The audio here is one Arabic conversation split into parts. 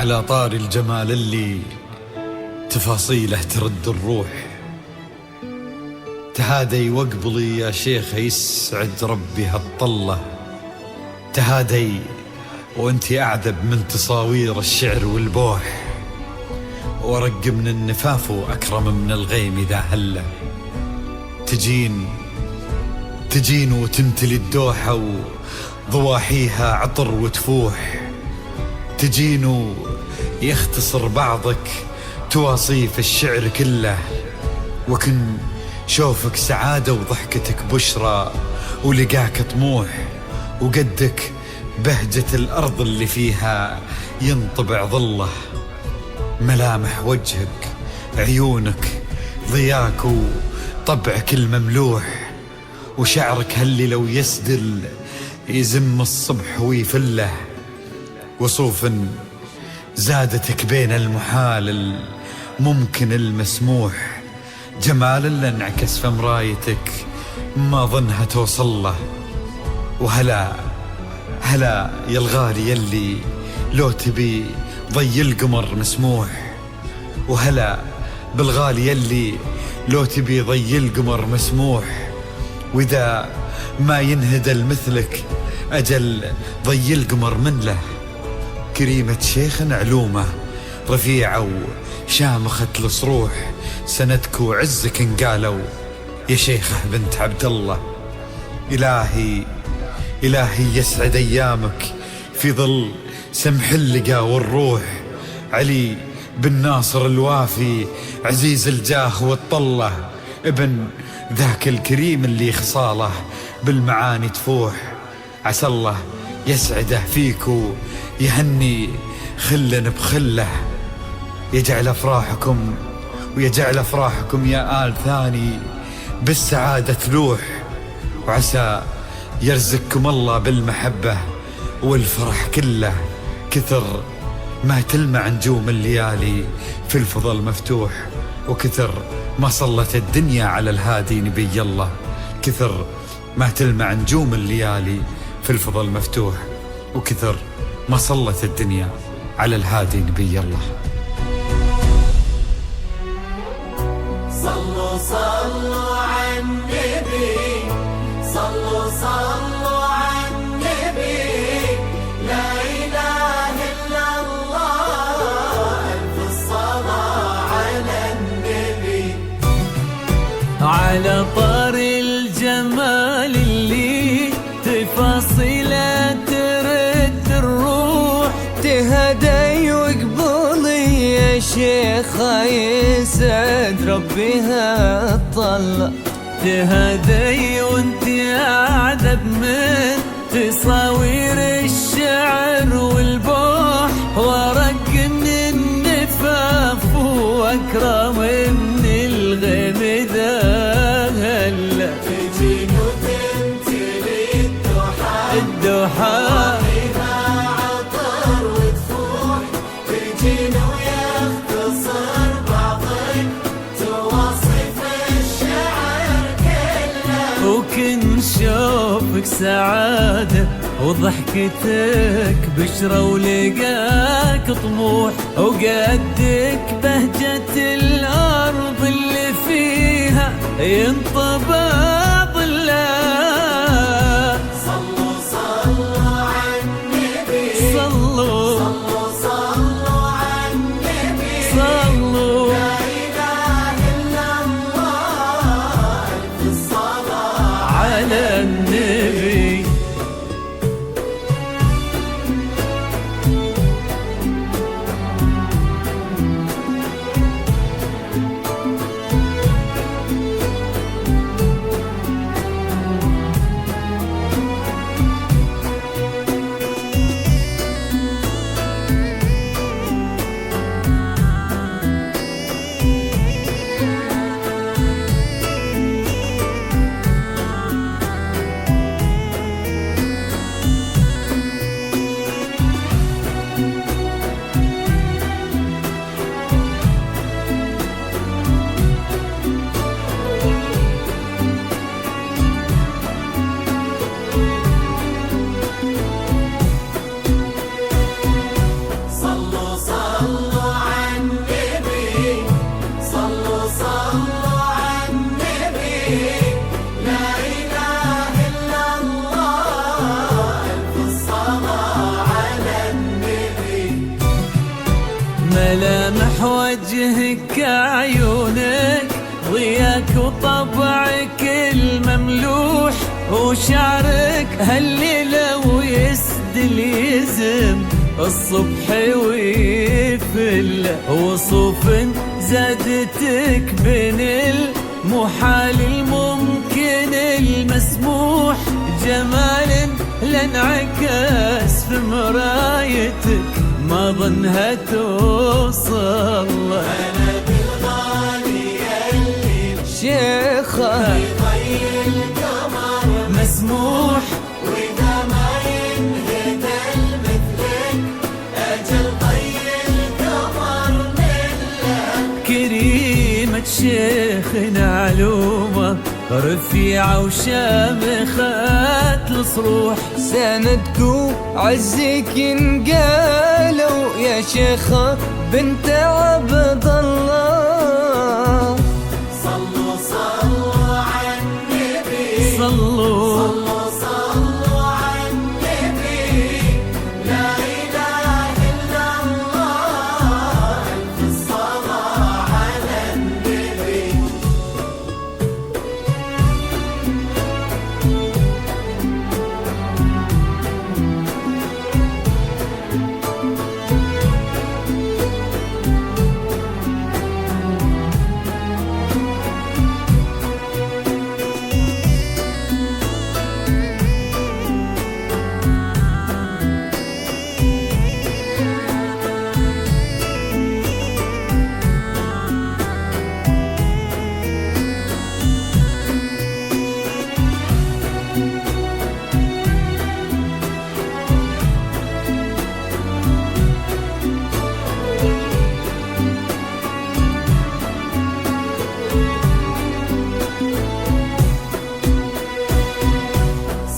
على طار الجمال اللي تفاصيله ترد الروح، تهادي واقبلي يا شيخ يسعد ربي هالطلة، تهادي وانتي أعذب من تصاوير الشعر والبوح، ورق من النفاف وأكرم من الغيم إذا هلة، تجين وتمتلي الدوحة وضواحيها عطر وتفوح، تجين ويختصر بعضك تواصيف الشعر كله، وكن شوفك سعادة وضحكتك بشرى ولقاك طموح، وقدك بهجة الأرض اللي فيها ينطبع ظله، ملامح وجهك عيونك ضياك وطبعك المملوح، وشعرك هاللي لو يسدل يزم الصبح ويفله، وصوف زادتك بين المحال الممكن المسموح، جمال اللي انعكس في مرايتك ما ظنها توصل له، وهلا يا الغالي يلي لو تبي ضي القمر مسموح، وهلا بالغالي يلي لو تبي ضي القمر مسموح، وإذا ما ينهدل مثلك أجل ضي القمر من له، كريمة شيخ علومه رفيعة وشامخة الصروح، سندك وعزك انقالوا يا شيخة بنت عبد الله، إلهي يسعد أيامك في ظل سمح اللقا والروح، علي بن ناصر الوافي عزيز الجاه والطلة، ابن ذاك الكريم اللي خصاله بالمعاني تفوح، عسى الله يسعده فيك ويهني خل بخله، يجعل أفراحكم يا آل ثاني بالسعادة تلوح، وعسى يرزقكم الله بالمحبة والفرح كله، كثر ما تلمع نجوم الليالي في الفضل مفتوح، وكثر ما صلت الدنيا على الهادي نبي الله، كثر ما تلمع نجوم الليالي في الفضل مفتوح، وكثر ما صلت الدنيا على الهادي نبي الله. صلوا على النبي، صلوا على النبي، لا إله إلا الله، ألف الصلاة على النبي. على طار الجمال اللي تفاصيله ترد الروح، تهدي وقبلي يا شيخة يسعد ربي هالطلة، تهدي وانت أعذب من تصاوير الشعر والبوح، ورق من النفاف وأكرم من الغيم ذا هلا، تجين وتمتلي الدوحة فيها عطر وتفوح، تجين ويختصر بعضك تواصف الشعر كله، وكن شوفك سعادة وضحكتك بشرى ولقاك طموح، وقدك بهجة الأرض اللي فيها ينطبع ظله. صلوا على النبي، صلوا على النبي، صلوا لا إله إلا الله، ألف الصلاة على النبي. وجهك عيونك ضياك وطبعك المملوح وشعرك هالليلة ويسدل يزم الصبح ويفل وصوف زادتك بين المحال الممكن المسموح جمال لانعكس في مرايتك ما ظنها توصل أنا بالغالي اللي شيخة طي القمر مسموح وإذا ما ينهدى مثلك أجل طي القمر ملك كريمة شيخنا علومة رفيعة وشامخة الصروح سندك وعزك انقالوا يا شيخة بنت عبد الله. صلوا صلوا على النبي صلوا صلوا صلوا على النبي لا إله إلا الله ألف الصلاة على النبي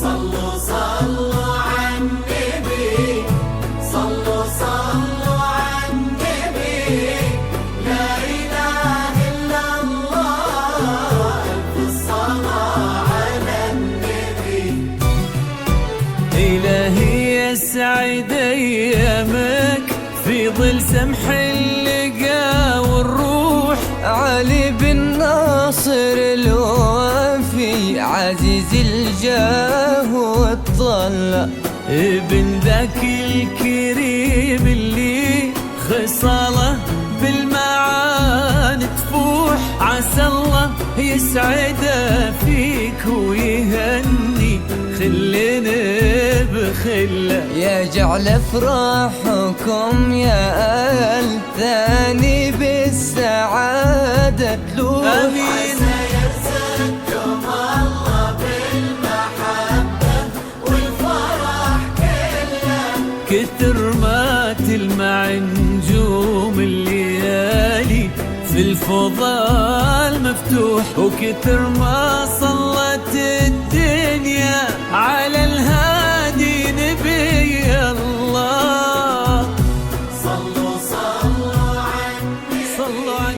صلوا صلوا على النبي صلوا صلوا على النبي لا إله إلا الله ألف الصلاة على النبي إلهي يسعد أيامك في ظل سمح اللقا والروح علي بن ناصر الوافي عزيز الجاه والطلة ابن ذاك الكريم اللي خصاله بالمعاني تفوح عسى الله يسعده فيك ويهني خلنا بخله يا جعل افراحكم يا آل ثاني بالسعادة تلوح. آمين سيرزقكم الله بالمحبة والفرح كله كتر ما تلمع نجوم الليالي في الفضاء مفتوح وكتر ما صلت الدنيا على الهادي